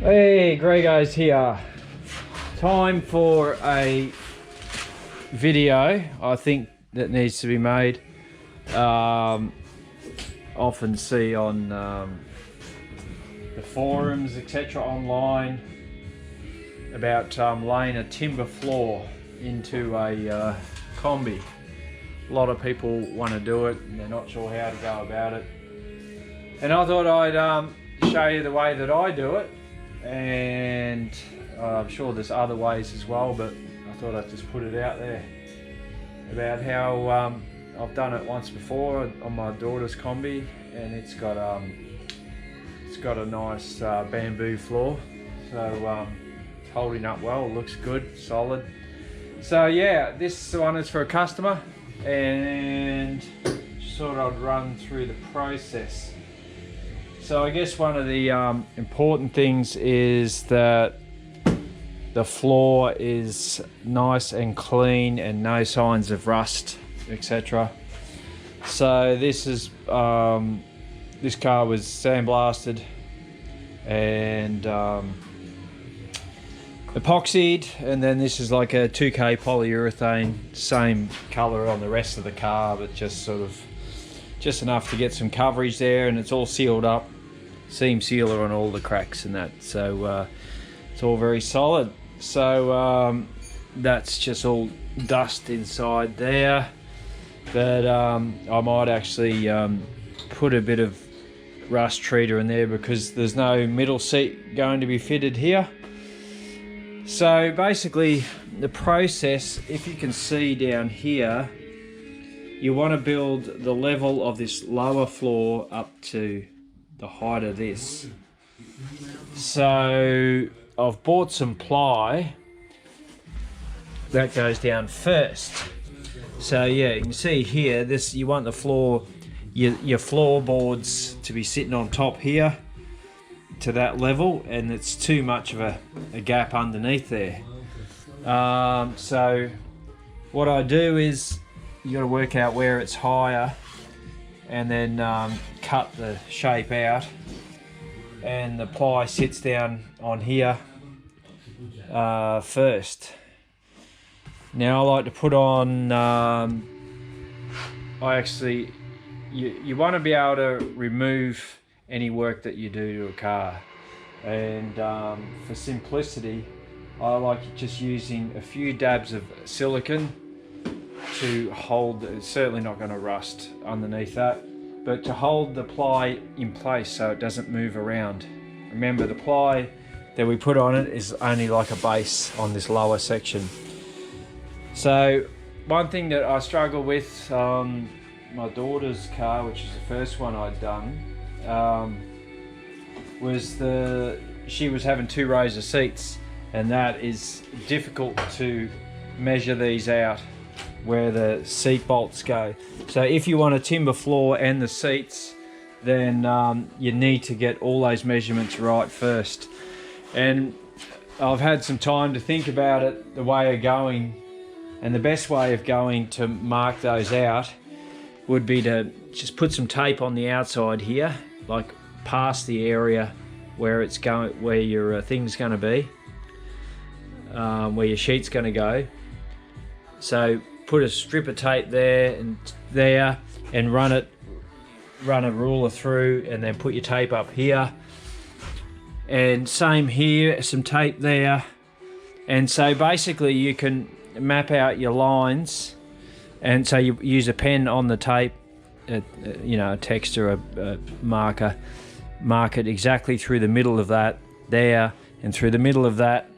Hey, Gregos here. Time for a video I think that needs to be made. Often see on the forums, etc. online about laying a timber floor into a Kombi. A lot of people want to do it and they're not sure how to go about it. And I thought I'd show you the way that I do it. And I'm sure there's other ways as well, but I thought I'd just put it out there about how I've done it once before on my daughter's Kombi, and it's got a nice bamboo floor, so it's holding up well, looks good, solid. So yeah, this one is for a customer, and just thought I'd run through the process. So I guess one of the important things is that the floor is nice and clean and no signs of rust, etc. So this is this car was sandblasted and epoxied, and then this is like a 2K polyurethane, same color on the rest of the car, but just enough to get some coverage there, and it's all sealed up. Seam sealer on all the cracks and that, so it's all very solid. So that's just all dust inside there, but I might actually put a bit of rust treater in there because there's no middle seat going to be fitted here. So basically the process, if you can see down here, you want to build the level of this lower floor up to the height of this. So I've bought some ply that goes down first. So yeah, you can see here, this, you want the floor, your floorboards to be sitting on top here to that level, and it's too much of a gap underneath there. So what I do is, you got to work out where it's higher and then cut the shape out, and the ply sits down on here first. Now I like to put on, you want to be able to remove any work that you do to a car, and for simplicity I like just using a few dabs of silicone to hold. It's certainly not going to rust underneath that, but to hold the ply in place so it doesn't move around. Remember, the ply that we put on it is only like a base on this lower section. So one thing that I struggle with on my daughter's car, which is the first one I'd done, was she was having 2 rows of seats, and that is difficult to measure these out where the seat bolts go. So if you want a timber floor and the seats, then you need to get all those measurements right first. And I've had some time to think about it, the way of going, and the best way of going to mark those out would be to just put some tape on the outside here, like past the area where it's going, where your thing's going to be, where your sheet's going to go. So put a strip of tape there and run a ruler through, and then put your tape up here, and same here, some tape there. And so basically you can map out your lines, and so you use a pen on the tape, a text or a marker, mark it exactly through the middle of that there, and through the middle of that,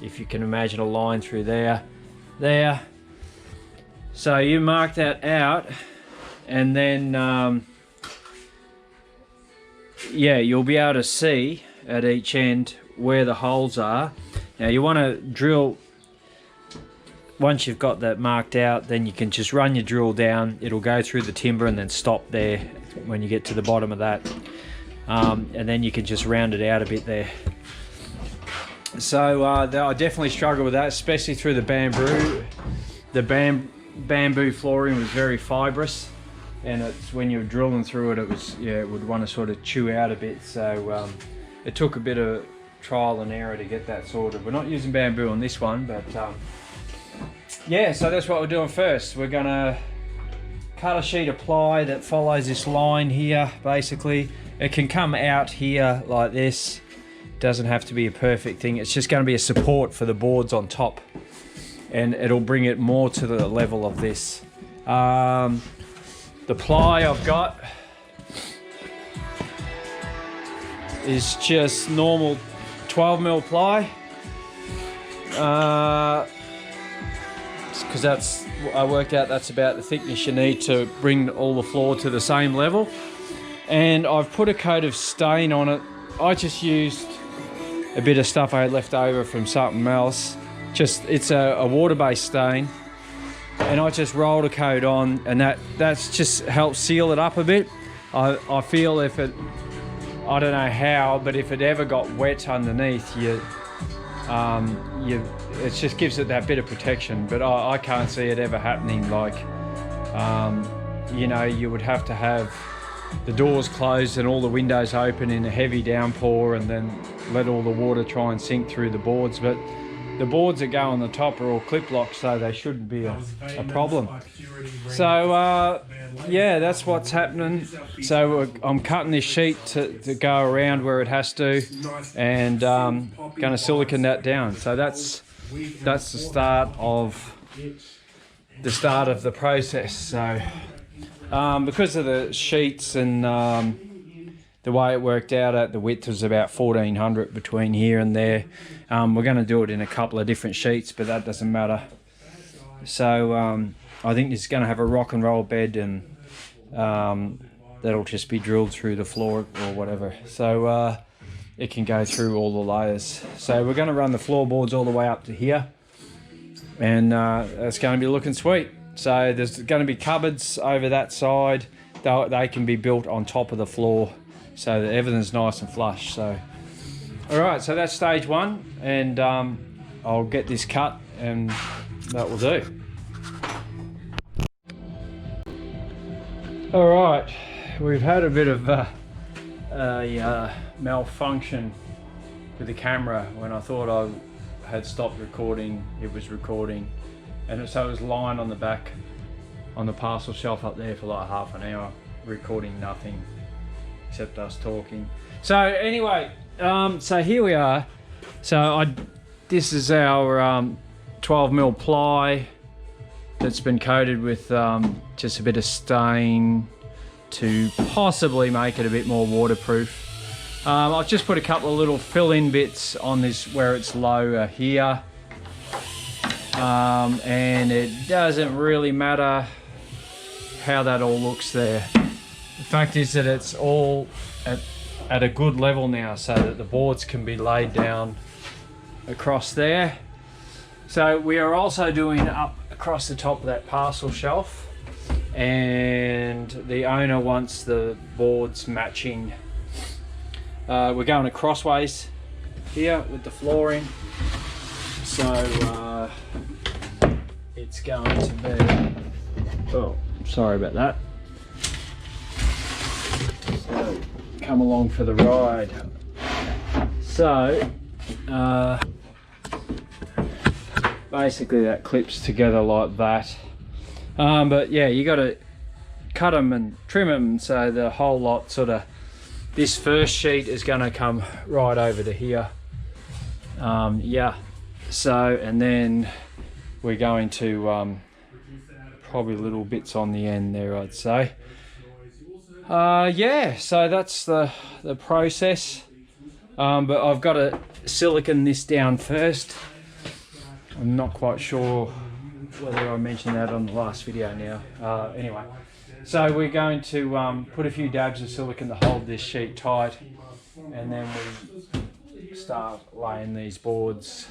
if you can imagine a line through there. So you mark that out, and then you'll be able to see at each end where the holes are. Now you want to drill, once you've got that marked out, then you can just run your drill down. It'll go through the timber and then stop there when you get to the bottom of that, and then you can just round it out a bit there. So I definitely struggle with that, especially through the bamboo. The bamboo flooring was very fibrous, and it's, when you're drilling through it, it was, it would want to sort of chew out a bit. So it took a bit of trial and error to get that sorted. We're not using bamboo on this one, but yeah, so that's what we're doing first. We're gonna cut a sheet of ply that follows this line here. Basically, it can come out here like this. Doesn't have to be a perfect thing. It's just going to be a support for the boards on top, and it'll bring it more to the level of this. The ply I've got is just normal 12mm ply, because that's, I worked out that's about the thickness you need to bring all the floor to the same level. And I've put a coat of stain on it. I just used a bit of stuff I had left over from something else. It's a water-based stain, and I just rolled a coat on, and that's just helps seal it up a bit. I feel if it, I don't know how, but if it ever got wet underneath, it just gives it that bit of protection. But I can't see it ever happening. Like, you know, you would have to have the doors closed and all the windows open in a heavy downpour, and then let all the water try and sink through the boards. But the boards that go on the top are all clip locked, so they shouldn't be a problem. So yeah, that's what's happening. So I'm cutting this sheet to go around where it has to, and going to silicone that down. So that's the start of the process. So because of the sheets and the way it worked out, the width was about 1400 between here and there. We're going to do it in a couple of different sheets, but that doesn't matter. So I think it's going to have a rock and roll bed, and that'll just be drilled through the floor or whatever. So it can go through all the layers. So we're going to run the floorboards all the way up to here, and it's going to be looking sweet. So there's going to be cupboards over that side. They can be built on top of the floor, so that everything's nice and flush. So, all right, so that's stage one, and I'll get this cut, and that will do. All right, we've had a bit of a malfunction with the camera. When I thought I had stopped recording, it was recording, and so it was lying on the back on the parcel shelf up there for like half an hour, recording nothing except us talking. So anyway, so here we are. So this is our 12mm ply that's been coated with just a bit of stain to possibly make it a bit more waterproof. I've just put a couple of little fill-in bits on this where it's lower here, and it doesn't really matter how that all looks there. The fact is that it's all at a good level now, so that the boards can be laid down across there. So we are also doing up across the top of that parcel shelf, and the owner wants the boards matching. We're going crossways here with the flooring, so it's going to be, oh, sorry about that. So come along for the ride. So basically that clips together like that, but yeah, you got to cut them and trim them, so the whole lot sort of, this first sheet is going to come right over to here. Yeah, so, and then we're going to probably little bits on the end there, I'd say. Yeah, so that's the process, but I've got to silicone this down first. I'm not quite sure whether I mentioned that on the last video now. Anyway, so we're going to put a few dabs of silicone to hold this sheet tight, and then we start laying these boards.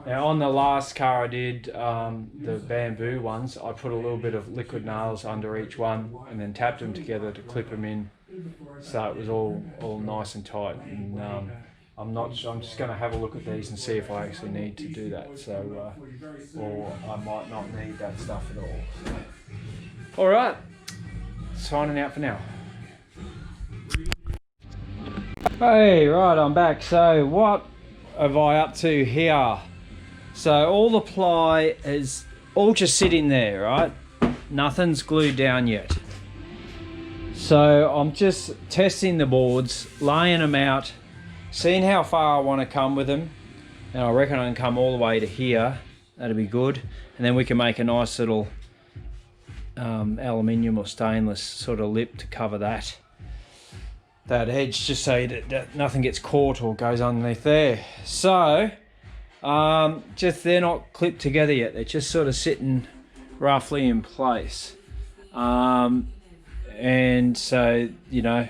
Now on the last car I did, the bamboo ones, I put a little bit of liquid nails under each one and then tapped them together to clip them in, so it was all nice and tight. And I'm just going to have a look at these and see if I actually need to do that. So, or I might not need that stuff at all. All right, signing out for now. Hey, right, I'm back. So what have I up to here? So all the ply is all just sitting there, right? Nothing's glued down yet. So I'm just testing the boards, laying them out, seeing how far I want to come with them. And I reckon I can come all the way to here. That'd be good. And then we can make a nice little aluminium or stainless sort of lip to cover that edge, just so that nothing gets caught or goes underneath there. So just they're not clipped together yet. They're just sort of sitting roughly in place. And so, you know,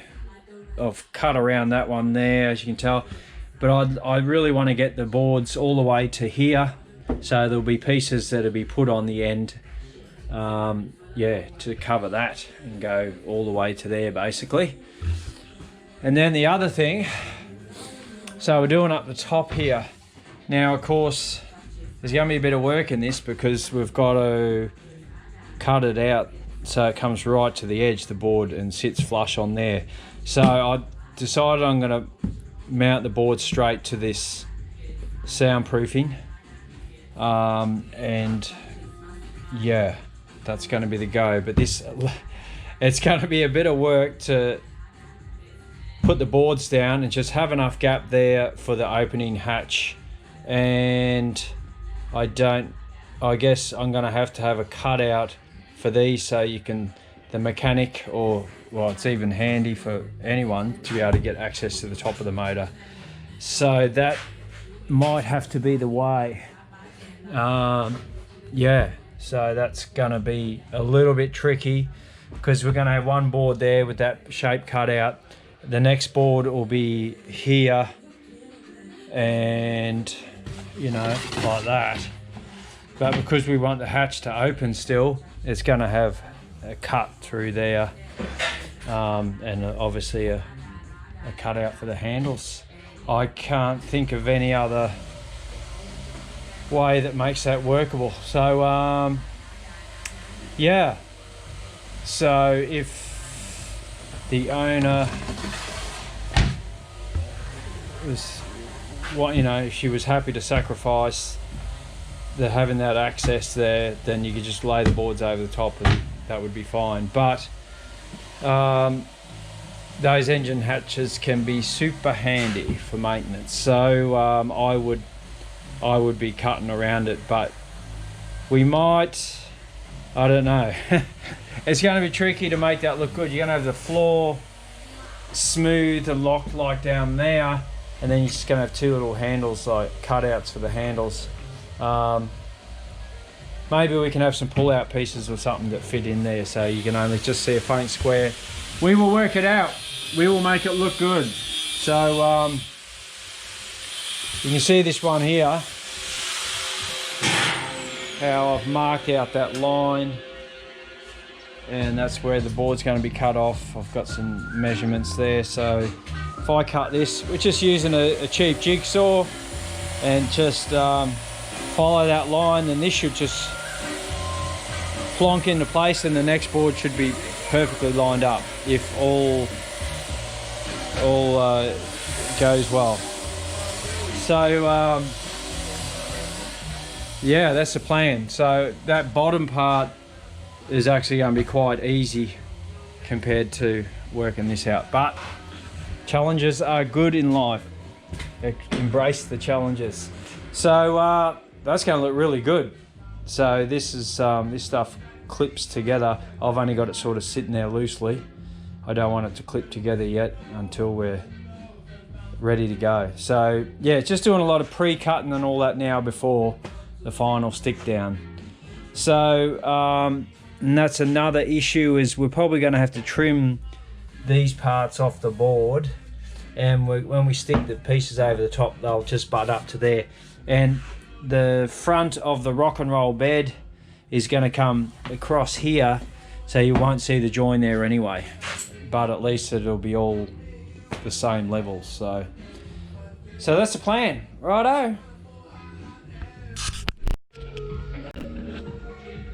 I've cut around that one there, as you can tell, but I really want to get the boards all the way to here, so there'll be pieces that'll be put on the end, yeah, to cover that and go all the way to there basically. And then the other thing, so we're doing up the top here. Now of course there's going to be a bit of work in this because we've got to cut it out so it comes right to the edge, the board, and sits flush on there. So I decided I'm going to mount the board straight to this soundproofing, and yeah, that's going to be the go. But it's going to be a bit of work to put the boards down and just have enough gap there for the opening hatch. And I guess I'm going to have a cutout for these, so you can, the mechanic, or well, it's even handy for anyone to be able to get access to the top of the motor. So that might have to be the way. Yeah, so that's gonna be a little bit tricky because we're gonna have one board there with that shape cut out. The next board will be here, and you know, like that. But because we want the hatch to open still, it's going to have a cut through there, and obviously a cutout for the handles. I can't think of any other way that makes that workable. So yeah, so if the owner was, you know, if she was happy to sacrifice having that access there, then you could just lay the boards over the top and that would be fine. But those engine hatches can be super handy for maintenance, so I would be cutting around it, but we might, I don't know. It's going to be tricky to make that look good. You're going to have the floor smooth and locked like down there, and then you're just going to have two little handles, like cutouts for the handles. Maybe we can have some pull-out pieces or something that fit in there, so you can only just see a faint square. We will work it out. We will make it look good. So you can see this one here, how I've marked out that line, and that's where the board's going to be cut off. I've got some measurements there, so if I cut this, we're just using a cheap jigsaw and just follow that line, then this should just plonk into place, and the next board should be perfectly lined up if all goes well. So yeah, that's the plan. So that bottom part is actually going to be quite easy compared to working this out, but challenges are good in life. Embrace the challenges. So that's going to look really good. So this is this stuff clips together. I've only got it sort of sitting there loosely. I don't want it to clip together yet until we're ready to go. So yeah, just doing a lot of pre-cutting and all that now before the final stick down. So and that's another issue, is we're probably going to have to trim these parts off the board, and when we stick the pieces over the top, they'll just butt up to there. And the front of the rock and roll bed is going to come across here, so you won't see the join there anyway, but at least it'll be all the same level. So that's the plan. Righto.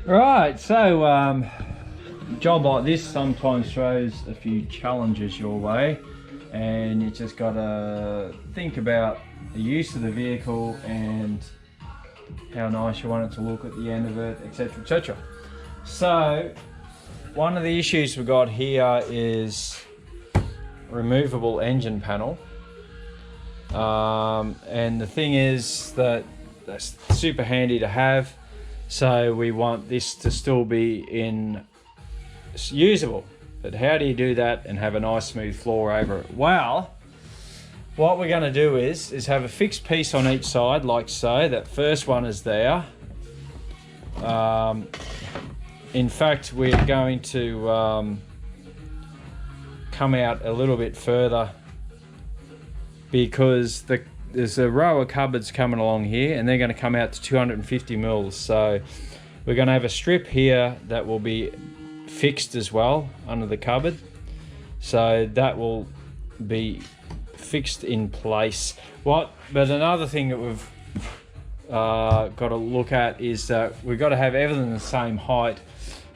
Right, so a job like this sometimes throws a few challenges your way. and you just gotta think about the use of the vehicle and how nice you want it to look at the end of it, etc, etc. So one of the issues we've got here is removable engine panel, and the thing is that that's super handy to have, so we want this to still be usable. But how do you do that and have a nice smooth floor over it? Well, what we're going to do is have a fixed piece on each side, like so. That first one is there. In fact, we're going to come out a little bit further, because there's a row of cupboards coming along here, and they're going to come out to 250 mils. So we're going to have a strip here that will be fixed as well under the cupboard, so that will be fixed in place. But another thing that we've got to look at is that we've got to have everything the same height.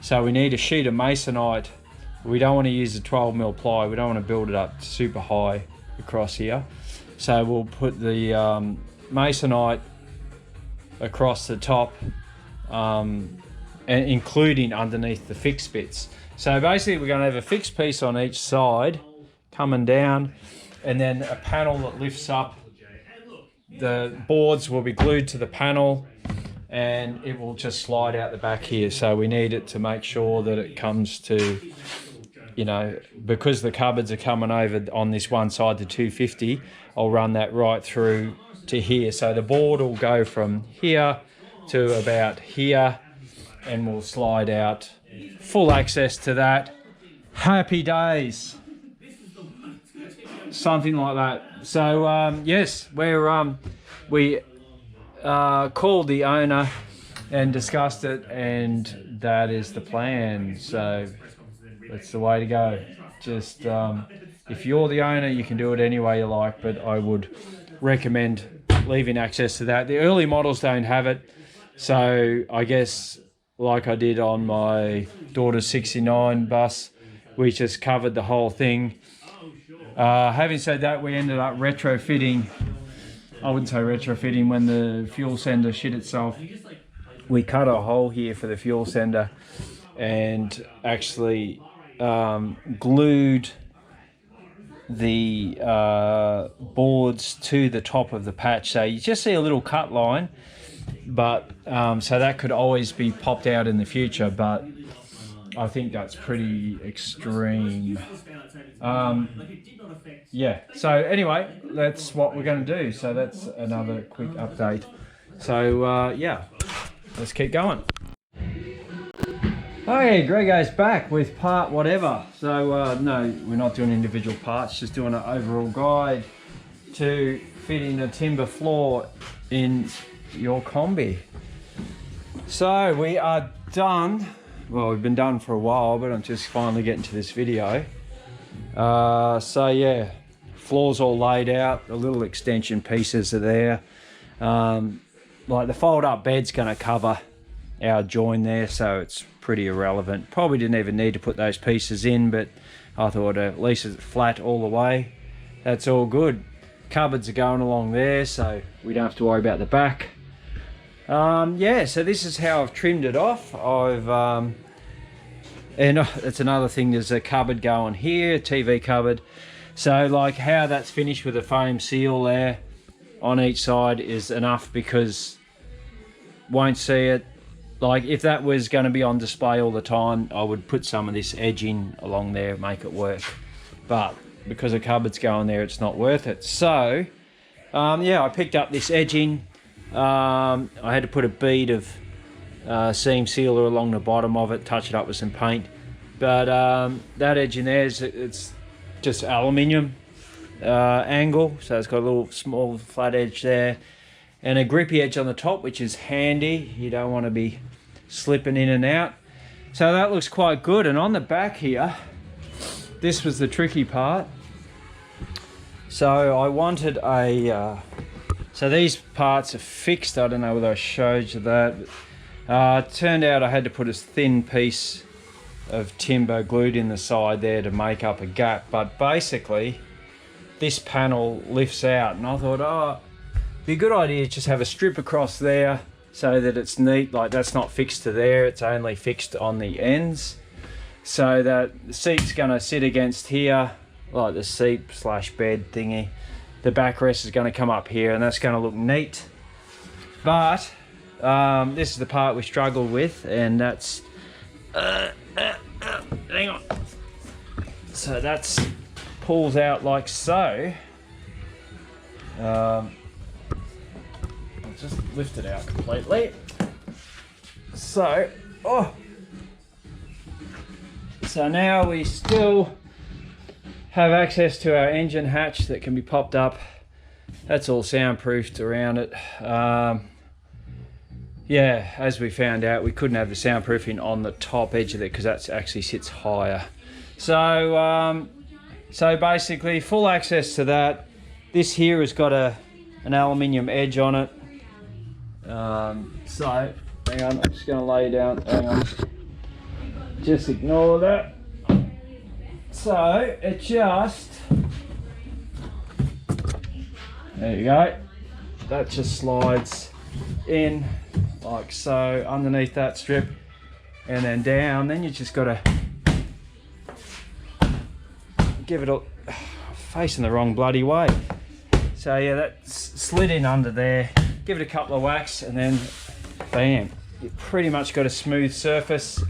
So we need a sheet of masonite. We don't want to use a 12mm ply. We don't want to build it up super high across here. So we'll put the masonite across the top, and including underneath the fixed bits. So basically we're going to have a fixed piece on each side coming down, and then a panel that lifts up. The boards will be glued to the panel, and it will just slide out the back here. So we need it to make sure that it comes to, you know, because the cupboards are coming over on this one side to 250, I'll run that right through to here. So the board will go from here to about here, and we'll slide out. Full access to that. Happy days. Something like that. So yes, we called the owner and discussed it, and that is the plan. So that's the way to go. Just if you're the owner, you can do it any way you like, but I would recommend leaving access to that. The early models don't have it, so I guess like I did on my daughter's 69 bus, we just covered the whole thing. Having said that, we ended up retrofitting, I wouldn't say retrofitting, when the fuel sender shit itself, we cut a hole here for the fuel sender and actually glued the boards to the top of the patch. So you just see a little cut line, but so that could always be popped out in the future, but I think that's pretty extreme. Yeah, so anyway, that's what we're going to do. So that's another quick update. So yeah, let's keep going. Okay, Grego's back with part whatever. So no, we're not doing individual parts, just doing an overall guide to fitting a timber floor in your Kombi. So we are done. Well, we've been done for a while, but I'm just finally getting to this video. So yeah, floor's all laid out. The little extension pieces are there. Like the fold-up bed's going to cover our join there, so it's pretty irrelevant. Probably didn't even need to put those pieces in, but I thought at least it's flat all the way. That's all good. Cupboards are going along there, so we don't have to worry about the back. Yeah, so this is how I've trimmed it off. And that's another thing, there's a cupboard going here, a TV cupboard. So like how that's finished with a foam seal there on each side is enough, because won't see it. Like if that was going to be on display all the time, I would put some of this edging along there, make it work. But because a cupboard's going there, it's not worth it. So yeah, I picked up this edging. I had to put a bead of seam sealer along the bottom of it, touch it up with some paint. But that edge in there, it's just aluminium angle, so it's got a little small flat edge there, and a grippy edge on the top, which is handy. You don't want to be slipping in and out. So that looks quite good. And on the back here, this was the tricky part. So I wanted a so these parts are fixed. I don't know whether I showed you that. It turned out I had to put a thin piece of timber glued in the side there to make up a gap, but basically this panel lifts out, and I thought, oh, it'd be a good idea to just have a strip across there so that it's neat, like that's not fixed to there, it's only fixed on the ends, so that the seat's gonna sit against here, like the seat slash bed thingy. The backrest is gonna come up here, and that's gonna look neat. But this is the part we struggled with, and that's hang on. So that's pulls out like so. I'll just lift it out completely. So, so now we still have access to our engine hatch that can be popped up. That's all soundproofed around it. Yeah, as we found out, we couldn't have the soundproofing on the top edge of it because that actually sits higher. So, so basically full access to that. This here has got an aluminium edge on it. So, hang on, I'm just gonna lay down, hang on. Just ignore that. So, it just, there you go. That just slides in like so underneath that strip and then down. Then you just gotta give it a, facing the wrong bloody way. So yeah, that's slid in under there. Give it a couple of whacks and then bam, you've pretty much got a smooth surface.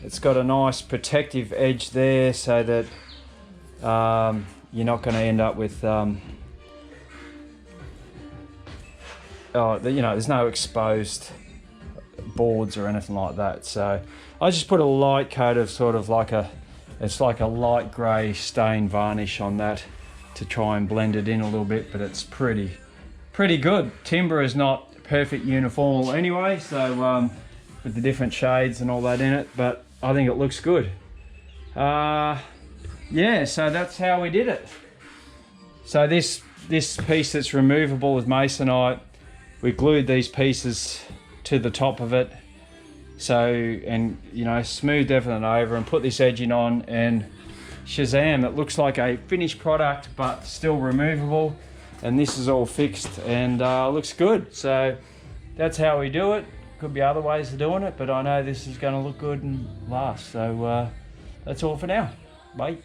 It's got a nice protective edge there so that you're not going to end up with there's no exposed boards or anything like that. So I just put a light coat of sort of like it's like a light grey stain varnish on that to try and blend it in a little bit, but it's pretty good. Timber is not perfect uniform anyway, so with the different shades and all that in it, but I think it looks good. Yeah, so that's how we did it. So this piece that's removable with masonite, we glued these pieces to the top of it, so, and you know, smoothed everything over and put this edging on, and shazam, it looks like a finished product but still removable, and this is all fixed and looks good. So that's how we do it. Could be other ways of doing it, but I know this is going to look good and last. So that's all for now. Bye.